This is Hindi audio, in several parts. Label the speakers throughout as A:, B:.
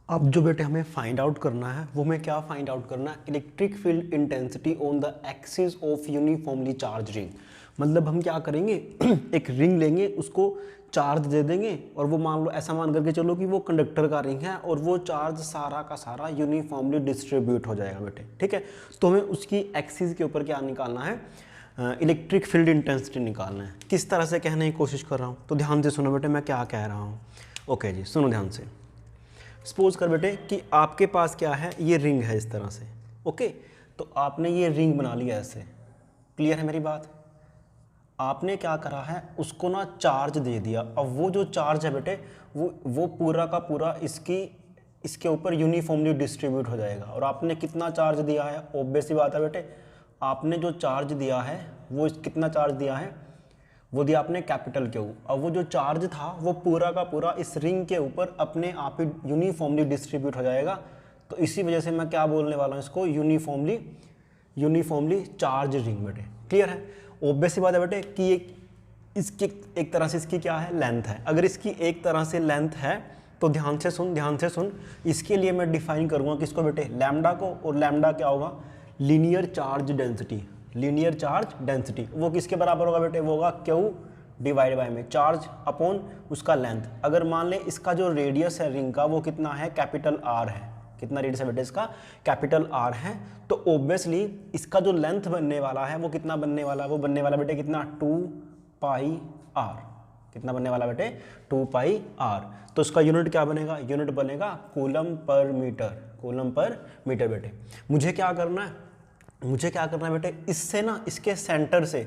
A: अब जो बेटे हमें फाइंड आउट करना है वो हमें क्या फाइंड आउट करना है, electric field intensity on the axis of uniformly charge ring. मतलब हम क्या करेंगे एक रिंग लेंगे, उसको चार्ज दे देंगे और वो मान लो ऐसा मान करके चलो कि वो कंडक्टर का रिंग है और वो चार्ज सारा का सारा यूनिफॉर्मली डिस्ट्रीब्यूट हो जाएगा बेटे। ठीक है, तो हमें उसकी एक्सिस के ऊपर क्या निकालना है, इलेक्ट्रिक फील्ड इंटेंसिटी निकालना है। किस तरह से कहने की कोशिश कर रहा हूँ, तो ध्यान से सुनो बेटे मैं क्या कह रहा हूँ। ओके जी, सुनो ध्यान से। सपोज कर बेटे कि आपके पास क्या है, ये रिंग है इस तरह से। ओके, तो आपने ये रिंग बना लिया ऐसे। क्लियर है मेरी बात? आपने क्या करा है, उसको ना चार्ज दे दिया। अब वो जो चार्ज है बेटे वो पूरा का पूरा इसके ऊपर यूनिफॉर्मली डिस्ट्रीब्यूट हो जाएगा। और आपने कितना चार्ज दिया है, ऑब्वियस सी बात है बेटे, आपने जो चार्ज दिया है वो कितना चार्ज दिया है, वो दिया आपने कैपिटल Q। अब वो जो चार्ज था वो पूरा का पूरा इस रिंग के ऊपर अपने आप ही यूनिफॉर्मली डिस्ट्रीब्यूट हो जाएगा। तो इसी वजह से मैं क्या बोलने वाला हूँ इसको, यूनिफॉर्मली चार्ज रिंग बेटे। क्लियर है? ऑब्वियस सी बात है बेटे कि इसकी एक तरह से इसकी क्या है, लेंथ है। अगर इसकी एक तरह से लेंथ है तो ध्यान से सुन, इसके लिए मैं डिफाइन करूँगा किसको बेटे, लैम्डा को। और लैम्डा क्या होगा, linear charge density. Linear charge density वो किसके बराबर होगा बेटे, वो होगा Q डिवाइड बाय में चार्ज अपॉन उसका लेंथ। अगर मान लें इसका जो रेडियस है रिंग का वो कितना है, कैपिटल R है। कितना रेडियस है बेटे इसका, कैपिटल R है। तो ऑब्वियसली इसका जो लेंथ बनने वाला है वो कितना बनने वाला है, वो बनने वाला बेटे कितना, 2 पाई R। कितना बनने वाला बेटे, 2 पाई R। तो इसका यूनिट क्या बनेगा, यूनिट बनेगा कूलम पर मीटर बेटे। मुझे क्या करना है बेटे, इससे ना इसके सेंटर से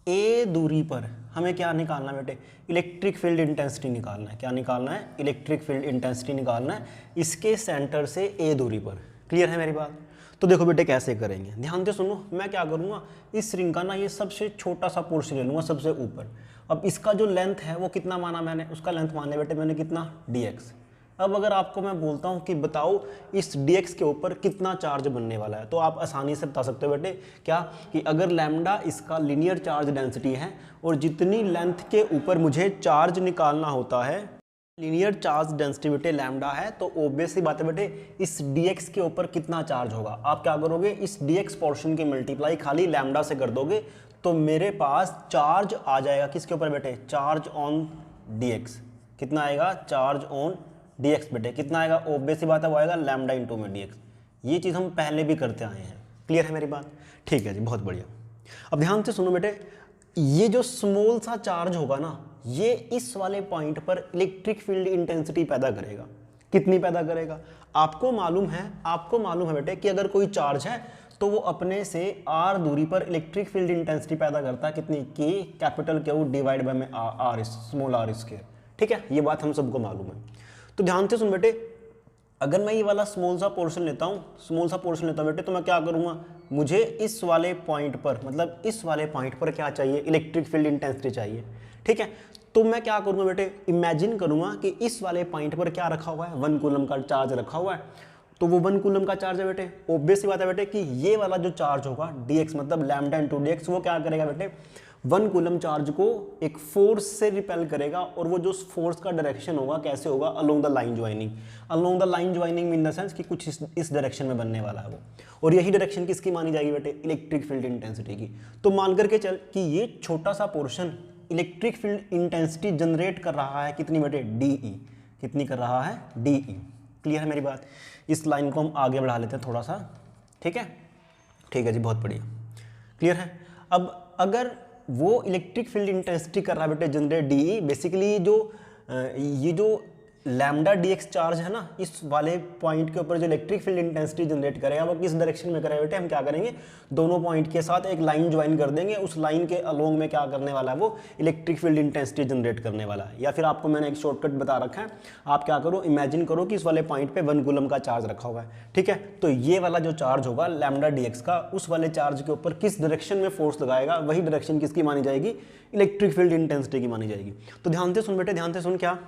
A: a दूरी पर हमें क्या निकालना है बेटे, इलेक्ट्रिक फील्ड इंटेंसिटी निकालना है। क्या निकालना है, इलेक्ट्रिक फील्ड इंटेंसिटी निकालना है इसके सेंटर से a दूरी पर। क्लियर है मेरी बात? तो देखो बेटे कैसे करेंगे, ध्यान से सुनो। मैं क्या करूँगा, इस रिंग का ना ये सबसे छोटा सा पोर्शन ले लूँगा सबसे ऊपर। अब इसका जो लेंथ है वो कितना माना मैंने, उसका लेंथ मान लिया बेटे मैंने कितना, dx। अब अगर आपको मैं बोलता हूँ कि बताओ इस dx के ऊपर कितना चार्ज बनने वाला है, तो आप आसानी से बता सकते हो बेटे क्या, कि अगर लैम्डा इसका लीनियर चार्ज डेंसिटी है और जितनी लेंथ के ऊपर मुझे चार्ज निकालना होता है, लीनियर चार्ज डेंसिटी बेटे लैम्डा है, तो ऑब्वियस सी बात है बेटे इस dx के ऊपर कितना चार्ज होगा। आप क्या करोगे, इस dx पोर्शन की मल्टीप्लाई खाली लैम्डा से कर दोगे तो मेरे पास चार्ज आ जाएगा किसके ऊपर बेटे, चार्ज ऑन dx। कितना आएगा, चार्ज ऑन dx बेटे। कितना आएगा, ऑब्वियस सी बात है वो आएगा लैम्डा इंटू में dx। ये चीज़ हम पहले भी करते आए हैं। क्लियर है मेरी बात? ठीक है जी, बहुत बढ़िया। अब ध्यान से सुनो बेटे, ये जो स्मॉल सा चार्ज होगा ना, ये इस वाले पॉइंट पर इलेक्ट्रिक फील्ड इंटेंसिटी पैदा करेगा। कितनी पैदा करेगा, आपको मालूम है बेटे कि अगर कोई चार्ज है तो वो अपने से r दूरी पर इलेक्ट्रिक फील्ड इंटेंसिटी पैदा करता है। कितनी, की कैपिटल Q डिवाइड बाय में r स्मॉल r स्क्वायर। ठीक है, ये बात हम सबको मालूम है। तो ध्यान से सुन बेटे, अगर मैं ये वाला स्मॉल सा पोर्शन लेता हूँ बेटे, तो मैं क्या करूँगा, मुझे इस वाले पॉइंट पर, मतलब इस वाले पॉइंट पर क्या चाहिए, इलेक्ट्रिक फील्ड इंटेंसिटी चाहिए। ठीक है, तो मैं क्या करूँगा बेटे, इमेजिन करूँगा कि इस वाले पॉइंट पर क्या रखा हुआ है, 1 कूलम का चार्ज रखा हुआ है। तो वो 1 कूलम का चार्ज है बेटे। ऑब्वियस सी बात है बेटे कि ये वाला जो चार्ज होगा dx, मतलब लैम्डा इंटू dx, वो क्या करेगा बेटे, 1 कूलम चार्ज को एक फोर्स से रिपेल करेगा। और वो जो फोर्स का डायरेक्शन होगा कैसे होगा, along the line joining in the sense कि कुछ इस डायरेक्शन में बनने वाला है वो। और यही डायरेक्शन किसकी मानी जाएगी बेटे, इलेक्ट्रिक फील्ड इंटेंसिटी की। तो मान करके चल कि ये छोटा सा portion electric field intensity generate कर रहा है कितनी बेटे, DE। कितनी कर रहा है, DE। क्लियर है मेरी बात? इस लाइन को हम आगे बढ़ा लेते हैं थोड़ा सा। ठीक है जी, बहुत बढ़िया। क्लियर है? अब अगर वो इलेक्ट्रिक फील्ड इंटेंसिटी कर रहा है बेटे जनरेट DE, बेसिकली ये जो लैम्डा dx चार्ज है ना, इस वाले पॉइंट के ऊपर जो इलेक्ट्रिक फील्ड इंटेंसिटी जनरेट करेगा वो किस डायरेक्शन में करेगा बेटे, हम क्या करेंगे, दोनों पॉइंट के साथ एक लाइन ज्वाइन कर देंगे। उस लाइन के अलोंग में क्या करने वाला है, वो इलेक्ट्रिक फील्ड इंटेंसिटी जनरेट करने वाला है। या फिर आपको मैंने एक शॉर्टकट बता रखा है, आप क्या करो, इमेजिन करो कि इस वाले पॉइंट पे 1 कूलम का चार्ज रखा हुआ है। ठीक है, तो ये वाला जो चार्ज होगा लैम्डा dx का, उस वाले चार्ज के ऊपर किस डायरेक्शन में फोर्स लगाएगा, वही डायरेक्शन किसकी मानी जाएगी, इलेक्ट्रिक फील्ड इंटेंसिटी की मानी जाएगी। तो ध्यान से सुन बेटे, ध्यान से सुन, क्या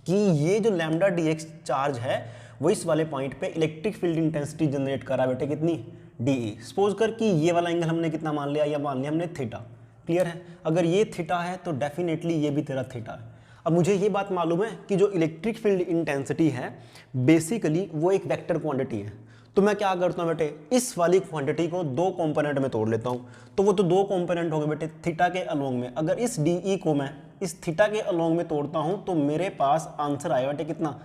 A: कि ये जो लैम्डा dx चार्ज है वो इस वाले पॉइंट पे इलेक्ट्रिक फील्ड इंटेंसिटी जनरेट करा बेटे कितनी, DE। सपोज कर कि ये वाला एंगल हमने कितना मान लिया, या मान लिया हमने थीटा। क्लियर है? अगर ये थीटा है तो डेफिनेटली ये भी तेरा थीटा है। अब मुझे ये बात मालूम है कि जो इलेक्ट्रिक फील्ड इंटेंसिटी है बेसिकली वो एक वेक्टर क्वांटिटी है। तो मैं क्या करता हूँ बेटे, इस वाली क्वांटिटी को दो कंपोनेंट में तोड़ लेता हूँ। तो वो तो दो कंपोनेंट हो गए बेटे थीटा के अलोंग में। अगर इस डी को मैं इस थीटा के अलोंग में तोड़ता हूँ तो मेरे पास आंसर आएगा बेटे कितना,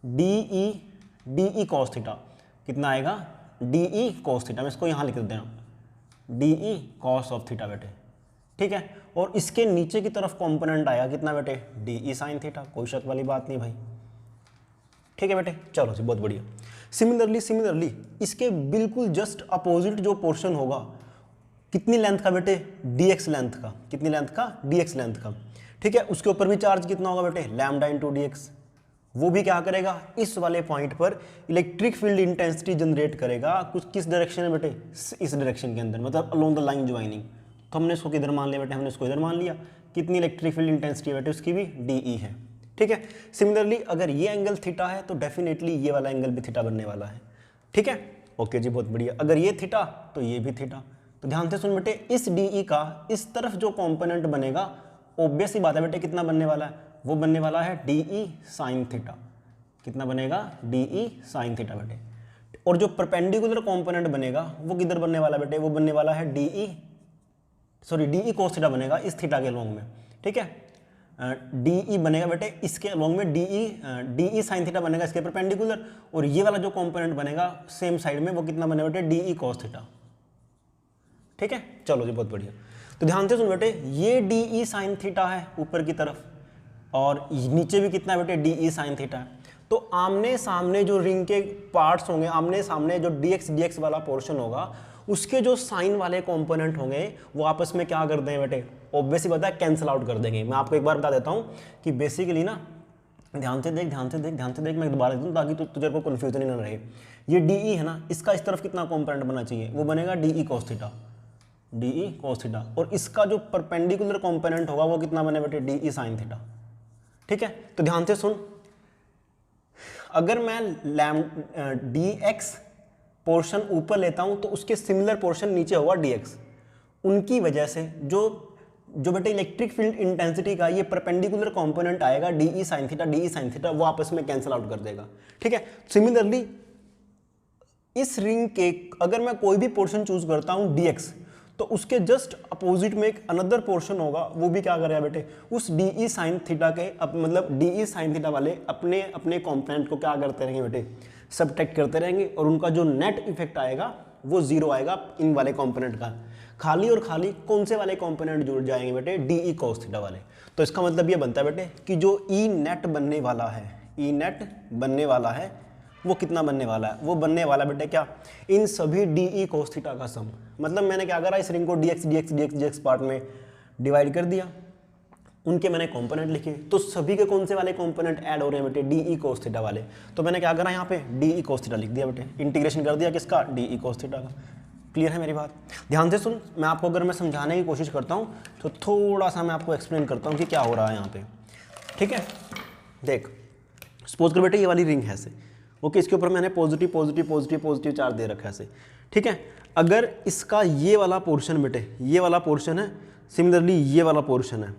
A: डी कॉस थीटा। कितना आएगा, डी कॉस थीटा। मैं इसको यहाँ लिख देता हूँ, डी कॉस ऑफ थीटा बेटे, ठीक है। और इसके नीचे की तरफ कंपोनेंट आएगा कितना बेटे, डी साइन थीटा। कोई शक वाली बात नहीं भाई, ठीक है बेटे। चलो जी, बहुत बढ़िया। सिमिलरली इसके बिल्कुल जस्ट अपोजिट जो पोर्शन होगा कितनी लेंथ का बेटे, dx लेंथ का। कितनी लेंथ का, dx लेंथ का, ठीक है। उसके ऊपर भी चार्ज कितना होगा बेटे, लैम्डा इंटू dx। वो भी क्या करेगा, इस वाले पॉइंट पर इलेक्ट्रिक फील्ड इंटेंसिटी जनरेट करेगा। कुछ किस डायरेक्शन में बेटे, इस डायरेक्शन के अंदर, मतलब अलोंग द लाइन ज्वाइनिंग। तो हमने इसको किधर मान लिया बेटे, हमने इसको इधर मान लिया। कितनी इलेक्ट्रिक फील्ड इंटेंसिटी बेटे, उसकी भी डी है, ठीक है। सिमिलरली अगर ये एंगल थीटा है तो डेफिनेटली ये वाला एंगल भी थीटा बनने वाला है, ठीक है। ओके जी, बहुत बढ़िया। अगर ये थीटा तो ये भी थीटा। तो ध्यान से सुन बेटे, इस डी का इस तरफ जो कंपोनेंट बनेगा, ऑब्वियस ही बात है बेटे कितना बनने वाला है, वो बनने वाला है डी साइन थीटा। कितना बनेगा, डी साइन थीटा बेटे। और जो परपेंडिकुलर कंपोनेंट बनेगा वो किधर बनने वाला बेटे, वो बनने वाला है डी कोस थीटा बनेगा इस थीटा के अलोंग में, ठीक है। डी बनेगा बेटे इसके अलोंग में, डी साइन थीटा बनेगा इसके परपेंडिकुलर। और ये वाला जो कंपोनेंट बनेगा सेम साइड में, वो कितना बनेगा बेटे, डी कॉस थीटा, ठीक है। चलो जी, बहुत बढ़िया। तो ध्यान से सुन बेटे, ये डी साइन थीटा है ऊपर की तरफ, और नीचे भी कितना है बेटे, डी साइन थीटा है। तो आमने सामने जो रिंग के पार्ट्स होंगे, आमने सामने जो dx वाला पोर्शन होगा, उसके जो साइन वाले कंपोनेंट होंगे वो आपस में क्या कर देंगे बेटे, ऑब्वियसली पता है कैंसिल आउट कर देंगे। मैं आपको एक बार बता देता हूँ कि बेसिकली ना, ध्यान से देख, मैं दोबारा दूँ ताकि तुझे को कन्फ्यूजन ही ना रहे। ये डी है ना, इसका इस तरफ कितना कंपोनेंट बनना चाहिए, वो बनेगा डी कॉस थीटा। और इसका जो परपेंडिकुलर कंपोनेंट होगा वो कितना बने बेटे, डी साइन थीटा, ठीक है। तो ध्यान से सुन, अगर मैं dx पोर्शन ऊपर लेता हूं तो उसके सिमिलर पोर्शन नीचे होगा dx। उनकी वजह से जो बेटे इलेक्ट्रिक फील्ड इंटेंसिटी का ये परपेंडिकुलर कंपोनेंट आएगा डी साइन थीटा, वो आपस में कैंसिल आउट कर देगा, ठीक है। सिमिलरली इस रिंग के अगर मैं कोई भी पोर्शन चूज करता हूं dx, तो उसके जस्ट अपोजिट में एक अनदर पोर्शन होगा, वो भी क्या करेगा बेटे, उस डी साइन थीटा के मतलब डी साइन थीटा वाले अपने अपने कंपोनेंट को क्या करते रहेंगे बेटे, सबट्रैक्ट करते रहेंगे। और उनका जो नेट इफेक्ट आएगा वो जीरो आएगा इन वाले कंपोनेंट का। खाली और खाली कौन से वाले कंपोनेंट जुड़ जाएंगे बेटे, डी कॉस थीटा वाले। तो इसका मतलब ये बनता है बेटे कि जो ई नेट बनने वाला है वो कितना बनने वाला है, वो बनने वाला बेटे क्या, इन सभी डी कॉस थीटा का सम। मतलब मैंने क्या करा, इस रिंग को dx पार्ट में डिवाइड कर दिया, उनके मैंने कंपोनेंट लिखे, तो सभी के कौन से वाले कंपोनेंट ऐड हो रहे हैं बेटे, डी कॉस थीटा वाले। तो मैंने क्या करा, यहाँ पे डी कॉस थीटा लिख दिया बेटे, इंटीग्रेशन कर दिया किसका, डी कॉस थीटा का। क्लियर है मेरी बात? ध्यान से सुन, मैं आपको अगर मैं समझाने की कोशिश करता हूँ तो थोड़ा सा मैं आपको एक्सप्लेन करता हूँ कि क्या हो रहा है यहाँ पे, ठीक है। देख, सपोज कर बेटे ये वाली रिंग है ऐसे, ओके, इसके ऊपर मैंने पॉजिटिव चार्ज दे रखा है ऐसे, ठीक है। अगर इसका ये वाला पोर्शन बेटे, ये वाला पोर्शन है, सिमिलरली ये वाला पोर्शन है,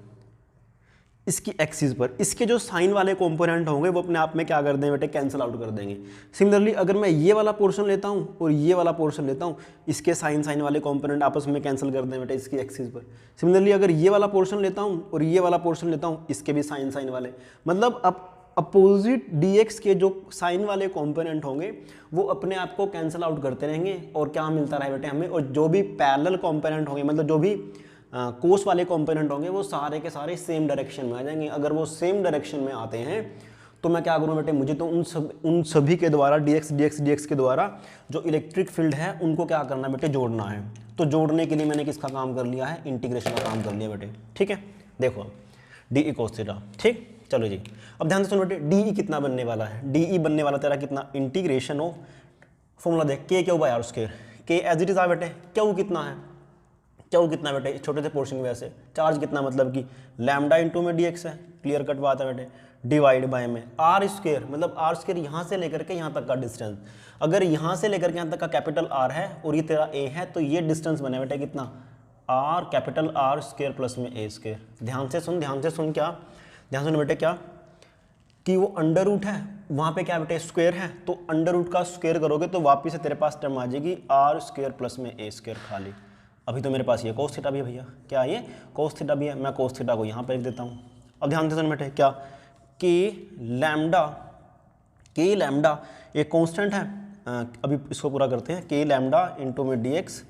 A: इसकी एक्सिस पर इसके जो साइन वाले कंपोनेंट होंगे वो अपने आप में क्या कर देंगे बेटे, कैंसिल आउट कर देंगे। सिमिलरली अगर मैं ये वाला पोर्शन लेता हूँ और ये वाला पोर्शन लेता हूँ, इसके साइन वाले कंपोनेंट आपस में कैंसिल कर देंगे बेटे इसकी एक्सिस पर। सिमिलरली अगर ये वाला पोर्शन लेता हूँ और ये वाला पोर्शन लेता हूँ, इसके भी साइन वाले, मतलब अब अपोजिट dx के जो साइन वाले कंपोनेंट होंगे वो अपने आप को कैंसिल आउट करते रहेंगे। और क्या मिलता रहे बेटे हमें, और जो भी पैरेलल कंपोनेंट होंगे, मतलब जो भी कोस वाले कंपोनेंट होंगे, वो सारे के सारे सेम डायरेक्शन में आ जाएंगे। अगर वो सेम डायरेक्शन में आते हैं तो मैं क्या करूँ बेटे, मुझे तो उन सभी के द्वारा dx के द्वारा जो इलेक्ट्रिक फील्ड है उनको क्या करना बेटे, जोड़ना है। तो जोड़ने के लिए मैंने किसका काम कर लिया है, इंटीग्रेशन का काम कर लिया बेटे, ठीक है। देखो डी कॉस थीटा, ठीक। चलो जी, अब ध्यान से सुनो बेटे, डी कितना बनने वाला है, डी बनने वाला तेरा कितना, इंटीग्रेशन ऑफ, फॉर्मूला देख, के क्यू बाय आर स्क्वायर, के एज इट इज आ बेटे, क्यू कितना है, क्यू कितना बेटे, छोटे से पोर्शन की वजह से चार्ज कितना, मतलब कि लैम्डा इंटू में dx है, क्लियर कट बात है बेटे, डिवाइड बाय में आर स्क्वायर, मतलब आर स्क्वायर यहाँ से लेकर के यहाँ तक का डिस्टेंस। अगर यहाँ से लेकर के यहाँ तक का कैपिटल आर है और ये तेरा ए है, तो ये डिस्टेंस बने बेटे कितना, are capital R square plus में ए स्क्वायर। ध्यान से सुन क्या, ध्यान सुनो बेटे क्या कि वो अंडर रूट है, वहाँ पे क्या बेटे स्क्वायर है, तो अंडर रूट का स्क्वायर करोगे तो वापस से तेरे पास टर्म आ जाएगी आर स्क्वायर प्लस में ए स्क्वायर खाली। अभी तो मेरे पास ये कोस थीटा भी है भैया, क्या ये कोस थीटा भी है, मैं कोस थीटा को यहाँ पर लिख देता हूँ। अब ध्यान से सुन बेटे क्या के लैम्डा एक कांस्टेंट है, अभी इसको पूरा करते हैं, के लैम्डा इंटू में डी एक्स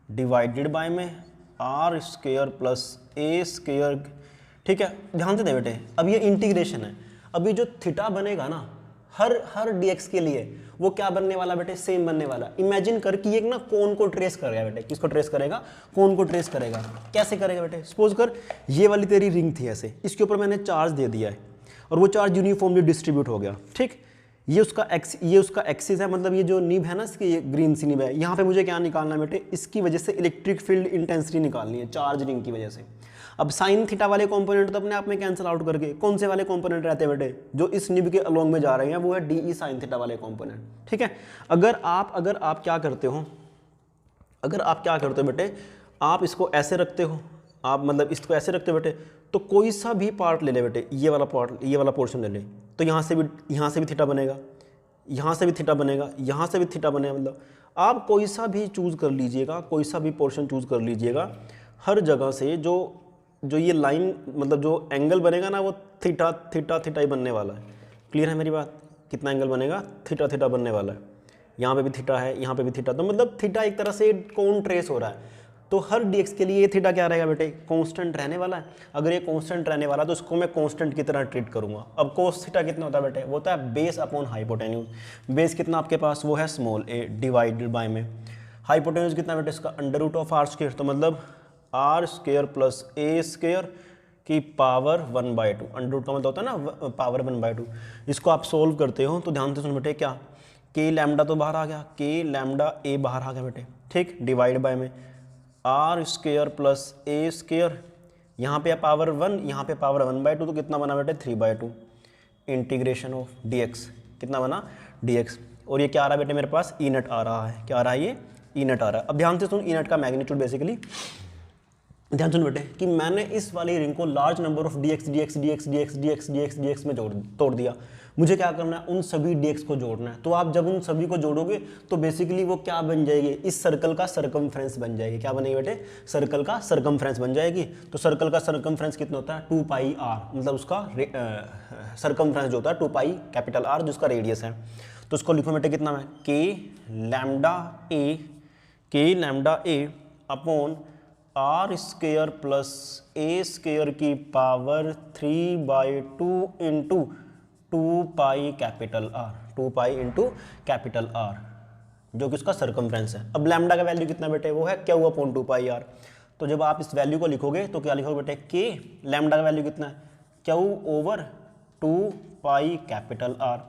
A: डिवाइडेड बाय में R square plus A square. ठीक है, ध्यान से दे बेटे, अब ये इंटीग्रेशन है, अभी जो थीटा बनेगा ना हर dx के लिए वो क्या बनने वाला बेटे, सेम बनने वाला। इमेजिन कर कि एक ना कोन को ट्रेस करेगा बेटे, किसको ट्रेस करेगा, कोन को ट्रेस करेगा। कैसे करेगा बेटे, सपोज कर ये वाली तेरी रिंग थी ऐसे, इसके ऊपर मैंने चार्ज दे दिया है और वो चार्ज यूनिफॉर्मली डिस्ट्रीब्यूट हो गया। ठीक, ये उसका एक्सिस है, मतलब ये जो नीब है ना इसकी, ये ग्रीन सी नीब है, यहाँ पे मुझे क्या निकालना है बेटे, इसकी वजह से इलेक्ट्रिक फील्ड इंटेंसिटी निकालनी है चार्ज रिंग की वजह से। अब साइन थीटा वाले कंपोनेंट तो अपने आप में कैंसिल आउट करके कौन से वाले कंपोनेंट रहते हैं बेटे, जो इस निब के अलोंग में जा रहे हैं, वो है डी ई साइन थीटा वाले कंपोनेंट। ठीक है, अगर आप क्या करते हो, बेटे, आप इसको ऐसे रखते हो, आप मतलब इसको ऐसे रखते हो बेटे, तो कोई सा भी पार्ट ले ले बेटे, ये वाला पोर्शन ले ले, तो यहाँ से भी थीटा बनेगा, यहाँ से भी थीटा बनेगा, यहाँ से भी थीटा बनेगा। मतलब आप कोई सा भी चूज़ कर लीजिएगा, कोई सा भी पोर्शन चूज़ कर लीजिएगा, हर जगह से जो ये लाइन मतलब जो एंगल बनेगा ना वो थीटा ही बनने वाला है। क्लियर है मेरी बात, कितना एंगल बनेगा, थीटा बनने वाला है। यहाँ पे भी थीटा है, यहाँ पे भी थीटा, तो मतलब थीटा एक तरह से कोन ट्रेस हो रहा है। तो हर dx के लिए ये थीटा क्या रहेगा बेटे, कांस्टेंट रहने वाला है। अगर ये कांस्टेंट रहने वाला तो इसको मैं कांस्टेंट की तरह ट्रीट करूंगा। अब कोस थीटा कितना होता है बेटे, वो होता है बेस अपॉन हाइपोटेन्यूज। बेस कितना आपके पास, वो है स्मॉल a डिवाइडेड बाय में हाइपोटेन्यूज कितना बेटे, इसका under root of R square, तो मतलब R square plus A square की पावर 1/2। अंडर रूट का मतलब होता है ना पावर 1/2। इसको आप सोल्व करते हो तो ध्यान से सुन बेटे क्या, के लैम्डा तो बाहर आ गया, के लैम्डा ए बाहर आ गया बेटे। ठीक, डिवाइड बाय में R square plus A square, यहाँ पे पावर 1, यहाँ पे पावर 1/2, तो कितना बना बेटे 3/2 इंटीग्रेशन ऑफ dx, कितना बना dx। और ये क्या आ रहा है बेटे मेरे पास, ई नट आ रहा है, क्या आ रहा है, ये ई नट आ रहा है। अब ध्यान से सुन, ई नट का मैग्नीट्यूड बेसिकली ध्यान सुन बेटे कि मैंने इस वाली रिंग को लार्ज नंबर ऑफ dx में तोड़ दिया। मुझे क्या करना है, उन सभी dx को जोड़ना है। तो आप जब उन सभी को जोड़ोगे तो बेसिकली वो क्या बन जाएगी, इस सर्कल का सरकमफ्रेंस बन जाएगी। क्या बनेगी बेटे, सर्कल का सरकमफ्रेंस बन जाएगी। तो सर्कल का सरकमफ्रेंस कितना होता है, 2πr, मतलब उसका सरकमफ्रेंस जो होता है 2π R, जो उसका रेडियस है। तो उसको लिखो बेटे कितना है, के lambda A upon R square plus A square की पावर 3/2 इंटू 2π कैपिटल R, जो कि उसका सरकमफ्रेंस है। अब लैम्डा का वैल्यू कितना बेटे, वो है क्या हुआ अपॉन 2πr। तो जब आप इस वैल्यू को लिखोगे तो क्या लिखोगे बेटे, के लैम्डा का वैल्यू कितना है, क्या ओवर 2π कैपिटल R।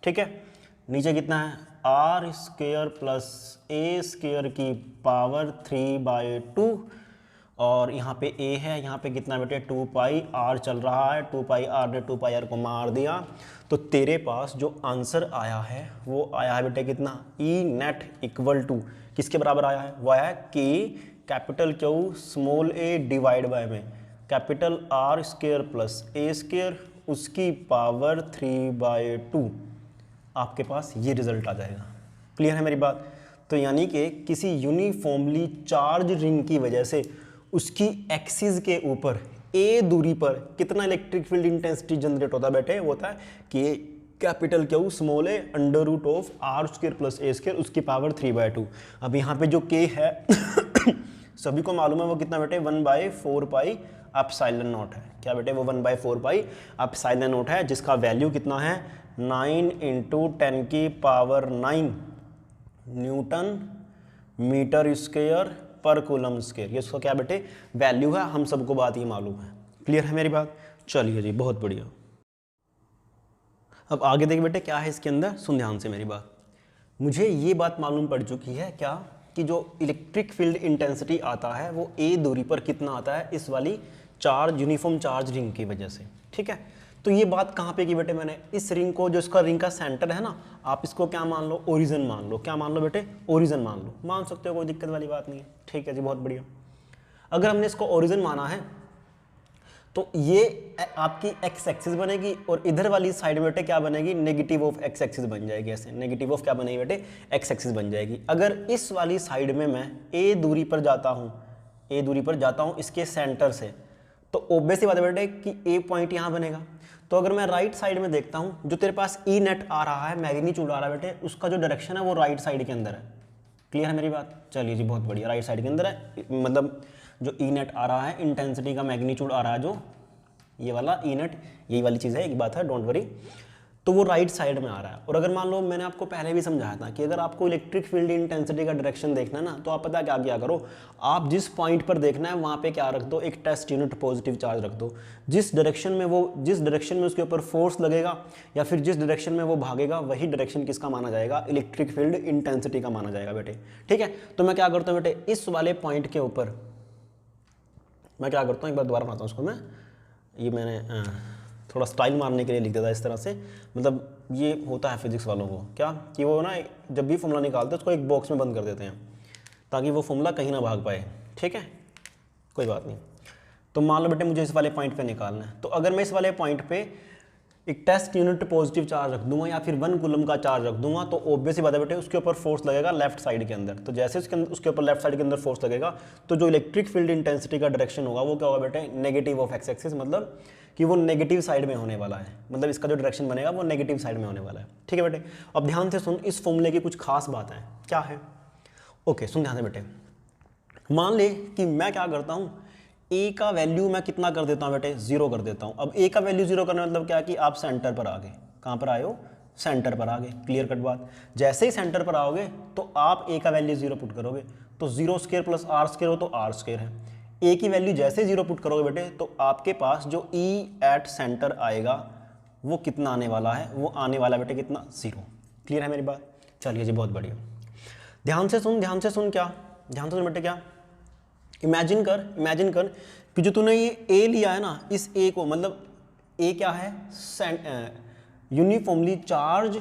A: ठीक है, नीचे कितना है, R square plus A square की पावर 3/2, और यहाँ पे a है, यहाँ पे कितना बेटे 2πr चल रहा है, 2πr ने 2πr को मार दिया। तो तेरे पास जो आंसर आया है वो आया है बेटे कितना, ई नेट इक्वल टू किसके बराबर आया है, वो आया है के capital Q small a divide by में capital R square plus A square उसकी पावर 3/2। आपके पास ये रिजल्ट आ जाएगा। क्लियर है मेरी बात। तो यानी कि किसी यूनिफॉर्मली चार्ज रिंग की वजह से उसकी एक्सिस के ऊपर a दूरी पर कितना इलेक्ट्रिक फील्ड इंटेंसिटी जनरेट होता है बेटे, वो होता है कि capital Q small a under root of R square plus A square उसकी पावर 3/2। अब यहाँ पे जो k है सभी को मालूम है वो कितना बेटे 1/4π एप्सिलॉन नॉट है। क्या बेटे, वो 1/4π एप्सिलॉन नॉट है, जिसका वैल्यू कितना है 9 × 10⁹ न्यूटन मीटर स्क्वायर पर कूलम स्क्वायर। ये उसका क्या बेटे वैल्यू है, हम सबको बात ये मालूम है। क्लियर है मेरी बात। चलिए जी, बहुत बढ़िया। अब आगे देखिए बेटे क्या है इसके अंदर, सुन ध्यान से मेरी बात। मुझे ये बात मालूम पड़ चुकी है क्या कि जो इलेक्ट्रिक फील्ड इंटेंसिटी आता है वो a दूरी पर कितना आता है, इस वाली चार्ज यूनिफॉर्म चार्ज रिंग की वजह से। ठीक है, तो ये बात कहाँ पे की बेटे मैंने, इस रिंग को, जो इसका रिंग का सेंटर है ना, आप इसको क्या मान लो, ओरिजिन मान लो। क्या मान लो बेटे, ओरिजिन मान लो। मान सकते हो, कोई दिक्कत वाली बात नहीं है। ठीक है जी, बहुत बढ़िया। अगर हमने इसको ओरिजिन माना है तो ये आपकी एक्स एक्सिस बनेगी और इधर वाली साइड में बेटे क्या बनेगी, नेगेटिव ऑफ एक्स एक्सिस बन जाएगी। ऐसे नेगेटिव ऑफ क्या बनेगी बेटे, एक्स एक्सिस बन जाएगी। अगर इस वाली साइड में मैं ए दूरी पर जाता हूँ इसके सेंटर से, तो ऑब्वियस सी बात है बेटे कि ए पॉइंट यहाँ बनेगा। तो अगर मैं राइट साइड में देखता हूँ, जो तेरे पास ई नेट आ रहा है, मैग्नीट्यूड आ रहा है बेटे, उसका जो डायरेक्शन है वो राइट साइड के अंदर है। क्लियर है मेरी बात? चलिए जी बहुत बढ़िया, राइट साइड के अंदर है, मतलब जो ई नेट आ रहा है, इंटेंसिटी का मैग्नीट्यूड आ रहा है जो ये वाला ई नेट, यही वाली चीज़ है, एक बात है, डोंट वरी। तो वो राइट साइड में आ रहा है। और अगर मान लो, मैंने आपको पहले भी समझाया था कि अगर आपको इलेक्ट्रिक फील्ड इंटेंसिटी का डायरेक्शन देखना है ना, तो आप पता क्या किया करो, आप जिस पॉइंट पर देखना है वहाँ पे क्या रख दो, एक टेस्ट यूनिट पॉजिटिव चार्ज रख दो। जिस डायरेक्शन में उसके ऊपर फोर्स लगेगा या फिर जिस डायरेक्शन में वो भागेगा, वही डायरेक्शन किसका माना जाएगा, इलेक्ट्रिक फील्ड इंटेंसिटी का माना जाएगा बेटे। ठीक है, तो मैं क्या करता हूँ बेटे, इस वाले पॉइंट के ऊपर मैं क्या करता हूँ, एक बार दोबारा बनाता हूँ उसको मैं, ये मैंने थोड़ा स्टाइल मारने के लिए लिख देता है इस तरह से। मतलब ये होता है फिजिक्स वालों को क्या, कि वो ना जब भी फॉर्मूला निकालते हैं उसको एक बॉक्स में बंद कर देते हैं ताकि वो फॉर्मूला कहीं ना भाग पाए। ठीक है, कोई बात नहीं। तो मान लो बेटे मुझे इस वाले पॉइंट पे निकालना है, तो अगर मैं इस वाले पॉइंट पे एक टेस्ट यूनिट पॉजिटिव चार्ज रख दूंगा या फिर 1 कूलम का चार्ज रख दूंगा, तो ऑब्वियस ही बात है बेटे उसके ऊपर फोर्स लगेगा लेफ्ट साइड के अंदर। तो जैसे उसके ऊपर लेफ्ट साइड के अंदर फोर्स लगेगा, तो जो इलेक्ट्रिक फील्ड इंटेंसिटी का डायरेक्शन होगा वो क्या होगा बेटे, नेगेटिव ऑफ एक्स एक्सिस, मतलब कि वो नेगेटिव साइड में होने वाला है, मतलब इसका जो डायरेक्शन बनेगा वो नेगेटिव साइड में होने वाला है। ठीक है बेटे, अब ध्यान से सुन, इस फॉर्मूले की कुछ खास बात है, क्या है, ओके सुन ध्यान से बेटे। मान ले कि मैं क्या करता हूँ, ए का वैल्यू मैं कितना कर देता हूँ बेटे, 0 कर देता हूँ। अब ए का वैल्यू 0 करने मतलब क्या कि आप सेंटर पर आ गए। कहाँ पर आए हो, सेंटर पर आ गए। क्लियर कट बात। जैसे ही सेंटर पर आओगे तो आप ए का वैल्यू 0 पुट करोगे, तो 0² + r² हो तो r² है। ए की वैल्यू जैसे 0 पुट करोगे बेटे, तो आपके पास जो ई एट सेंटर आएगा वो कितना आने वाला है, वो आने वाला बेटे कितना, 0। क्लियर है मेरी बात? चलिए जी बहुत बढ़िया, ध्यान से सुन क्या, ध्यान से सुन बेटे क्या, इमेजिन कर कि जो तूने ये ए लिया है ना, इस ए को, मतलब ए क्या है, यूनिफॉर्मली चार्ज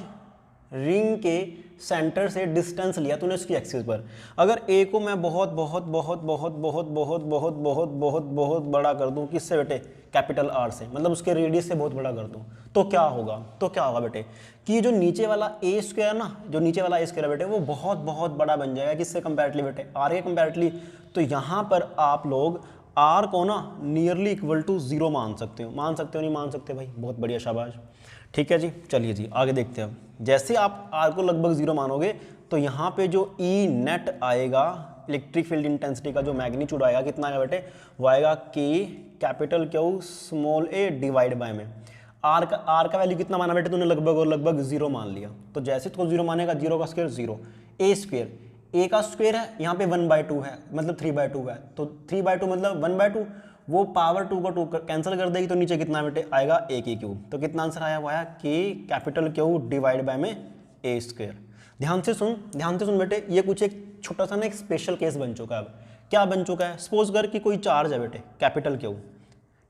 A: रिंग के सेंटर से डिस्टेंस लिया तूने उसकी एक्सिस पर। अगर ए को मैं बहुत बहुत बहुत बहुत बहुत बहुत बहुत बहुत बहुत बहुत बड़ा कर दूं, किससे बेटे, कैपिटल आर से, मतलब उसके रेडियस से बहुत बड़ा कर दूं, तो क्या होगा बेटे, कि ये जो नीचे वाला ए स्क्वायर ना, जो नीचे वाला ए स्क्वायर बेटे, वो बहुत बहुत बड़ा बन जाएगा। किससे कंपैरेटिवली बेटे, आर के कंपैरेटिवली। तो यहाँ पर आप लोग आर को ना नियरली इक्वल टू 0 मान सकते हो, नहीं मान सकते भाई, बहुत बढ़िया, शाबाश। ठीक है जी, चलिए जी आगे देखते हैं। जैसे आप आर को लगभग 0 मानोगे, तो यहाँ पे जो ई नेट आएगा, इलेक्ट्रिक फील्ड इंटेंसिटी का जो मैग्नीट्यूड आएगा, कितना आएगा बेटे, वो आएगा के capital Q small A divide by में आर का वैल्यू कितना माना बेटे तूने, लगभग 0 मान लिया। तो जैसे तो 0 मानेगा, 0 का स्क्वायर 0, ए स्क्वायर, ए का स्क्वायर है, यहाँ पे 1/2 है, मतलब 3/2 है, तो 3/2 मतलब 1/2, वो पावर 2 को 2 कैंसिल कर देगी, तो नीचे कितना बेटे आएगा, ए की क्यूब। तो कितना आंसर आया, वो आया के कैपिटल क्यू डिवाइड बाय में ए स्क्वायर। ध्यान से सुन बेटे, ये कुछ एक छोटा सा ना एक स्पेशल केस बन चुका है। अब क्या बन चुका है, सपोज कर कि कोई चार्ज है बेटे, कैपिटल क्यू,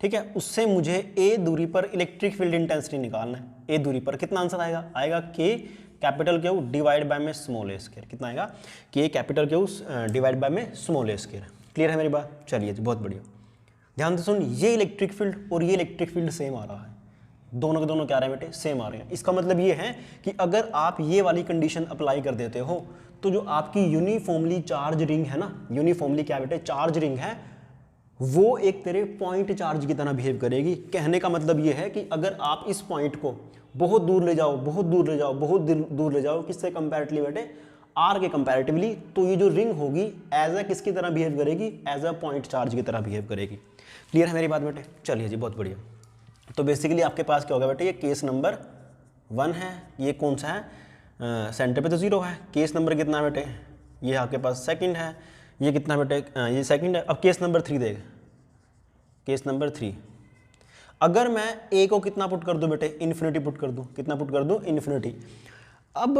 A: ठीक है, उससे मुझे ए दूरी पर इलेक्ट्रिक फील्ड इंटेंसिटी निकालना है। ए दूरी पर कितना आंसर आएगा के कैपिटल क्यू डिवाइड बाय में स्मॉल ए स्क्वायर। कितना आएगा, के कैपिटल क्यू डिवाइड बाय में स्मॉल ए स्क्वायर। क्लियर है मेरी बात? चलिए जी बहुत बढ़िया, ध्यान से सुन, ये इलेक्ट्रिक फील्ड और ये इलेक्ट्रिक फील्ड सेम आ रहा है, दोनों के दोनों क्या आ रहे हैं बेटे, सेम आ रहे हैं। इसका मतलब ये है कि अगर आप ये वाली कंडीशन अप्लाई कर देते हो, तो जो आपकी यूनिफॉर्मली चार्ज रिंग है ना, यूनिफॉर्मली क्या बेटे, चार्ज रिंग है, वो एक तेरे पॉइंट चार्ज की तरह बिहेव करेगी। कहने का मतलब ये है कि अगर आप इस पॉइंट को बहुत दूर ले जाओ, किससे कंपैरेटिवली बेटे, आर के कंपैरेटिवली, तो ये जो रिंग होगी एज अ किसकी तरह बिहेव करेगी, एज अ पॉइंट चार्ज की तरह बिहेव करेगी। क्लियर है मेरी बात बेटे? चलिए जी बहुत बढ़िया। तो बेसिकली आपके पास क्या होगा बेटे, ये केस नंबर 1 है, ये कौन सा है, सेंटर पे तो 0 है। केस नंबर कितना है बेटे, ये आपके पास सेकंड है, ये कितना बेटे, ये सेकंड है। अब केस नंबर 3 देख, केस नंबर 3, अगर मैं ए को कितना पुट कर दूं बेटे, इन्फिनिटी पुट कर दूं, कितना पुट कर दूं, इन्फिनिटी। अब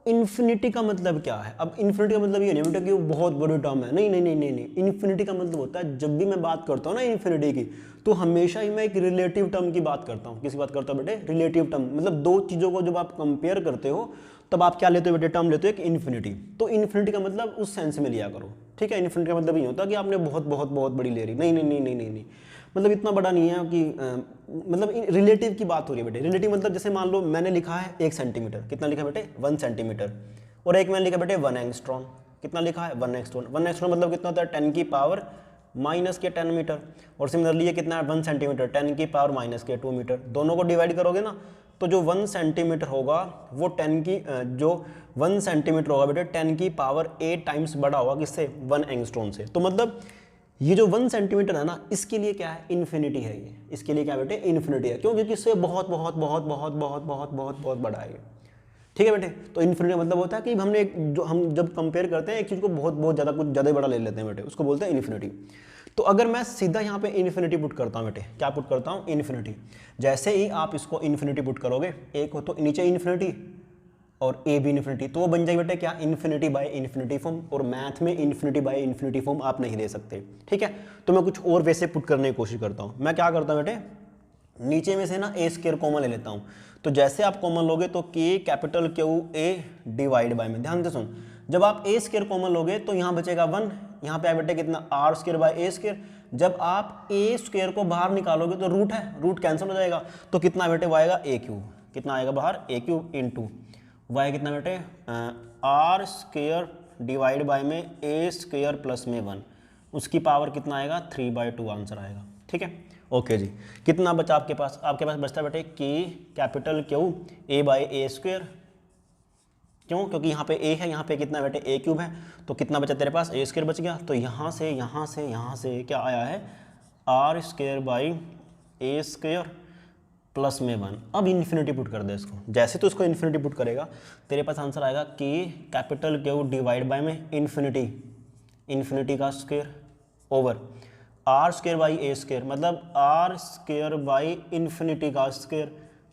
A: इन्फिनिटी का मतलब क्या है, अब इन्फिनिटी का मतलब ये नहीं बेटा कि वो बहुत बड़ी टर्म है, नहीं। इन्फिनिटी का मतलब होता है, जब भी मैं बात करता हूँ ना इन्फिनिटी की, तो हमेशा ही मैं एक रिलेटिव टर्म की बात करता हूँ। किसकी बात करता हूँ बेटे, रिलेटिव टर्म, मतलब दो चीज़ों को जब आप कंपेयर करते हो तब आप क्या लेते हो बेटे, टर्म लेते हो एक इन्फिनिटी। तो इन्फिनिटी का मतलब उस सेंस में लिया करो, ठीक है। इन्फिनिटी का मतलब ये होता है कि आपने बहुत बहुत बहुत बड़ी ले रही, नहीं। मतलब इतना बड़ा नहीं है कि मतलब रिलेटिव की बात हो रही है बेटे। रिलेटिव मतलब जैसे मान लो मैंने लिखा है 1 सेंटीमीटर, कितना लिखा बेटे 1 सेंटीमीटर, और एक मैंने लिखा बेटे 1 एंगस्ट्रॉन, कितना लिखा है 1 एंगस्ट्रॉन। 1 एंगस्ट्रॉन मतलब कितना होता है 10 की पावर माइनस के 10 मीटर, और सिमिलरली ये कितना है 1 सेंटीमीटर 10 की पावर माइनस के 2 मीटर। दोनों को डिवाइड करोगे ना तो जो 1 सेंटीमीटर होगा वो 10 की जो 1 सेंटीमीटर होगा बेटे 10 की पावर 8 टाइम्स बड़ा होगा किससे 1 एंगस्ट्रॉन से। तो मतलब ये जो 1 सेंटीमीटर है ना इसके लिए क्या है इन्फिनिटी है, ये इसके लिए क्या बेटे इन्फिनिटी है। क्यों? क्योंकि इससे बहुत बहुत बहुत बहुत बहुत बहुत बहुत बहुत बड़ा है ये। ठीक है बेटे। तो इन्फिनिटी मतलब होता है कि हमने जो हम जब कंपेयर करते हैं एक चीज़ को बहुत बहुत ज़्यादा कुछ ज़्यादा बड़ा ले लेते हैं बेटे, उसको बोलते हैं इन्फिनिटी। तो अगर मैं सीधा यहाँ पे इन्फिनिटी पुट करता हूँ बेटे, क्या पुट करता हूँ इन्फिनिटी, जैसे ही आप इसको इन्फिनिटी पुट करोगे एक हो तो नीचे इन्फिनिटी और ए भी इन्फिनिटी, तो वो बन जाएगी बेटे क्या इन्फिनिटी बाय इन्फिनिटी फॉर्म। और मैथ में इन्फिनिटी बाय इन्फिनिटी फॉर्म आप नहीं दे सकते। ठीक है। तो मैं कुछ और वैसे पुट करने की कोशिश करता हूँ। मैं क्या करता हूँ बेटे नीचे में से ना ए स्क्वायर कॉमन ले लेता हूँ। तो जैसे आप कॉमन लोगे तो के capital Q A divide by में, ध्यान से सुन, जब आप ए स्क्वायर कॉमन लोगे तो यहाँ बचेगा 1, यहाँ पे आए बेटे कितना R square by A square. जब आप ए स्क्वायर को बाहर निकालोगे तो रूट है, रूट कैंसिल हो जाएगा, तो कितना बेटे आएगा ए क्यूब, कितना आएगा बाहर ए क्यूब इंटू वाई कितना बेटे आर स्क्वायर डिवाइड बाय में ए स्क्वायर प्लस में 1, उसकी पावर कितना आएगा 3/2 आंसर आएगा। ठीक है। ओके जी। कितना बचा आपके पास बचता बेटे के capital Q A by A square, क्यों? क्योंकि यहाँ पे ए है, यहाँ पे कितना बेटे ए क्यूब है, तो कितना बचा तेरे पास ए स्क्वायर बच गया। तो यहाँ से क्या आया है R square by A square plus में 1। अब इन्फिनिटी पुट कर दे इसको, जैसे तो इसको इन्फिनिटी पुट करेगा तेरे पास आंसर आएगा के कैपिटल क्यू डिवाइड बाय में इन्फिनिटी का square over R square by A square, मतलब आर स्क्वायर बाई इन्फिनिटी का स्क्वायर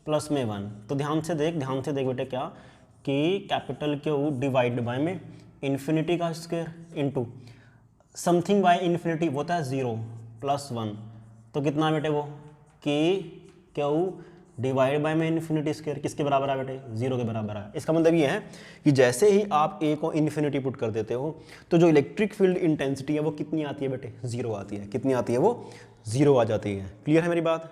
A: प्लस में 1। तो ध्यान से देख बेटे क्या कि कैपिटल क्यू डिवाइड बाय में इन्फिनिटी का square into something by infinity होता है 0 प्लस 1, तो कितना बेटे वो के क्यू डिवाइड बाय में इन्फिनिटी स्क्वायर किसके बराबर है बेटे 0 के बराबर है। इसका मतलब ये है कि जैसे ही आप ए को इन्फिनिटी पुट कर देते हो तो जो इलेक्ट्रिक फील्ड इंटेंसिटी है वो कितनी आती है बेटे 0 आती है। कितनी आती है वो 0 आ जाती है। क्लियर है मेरी बात?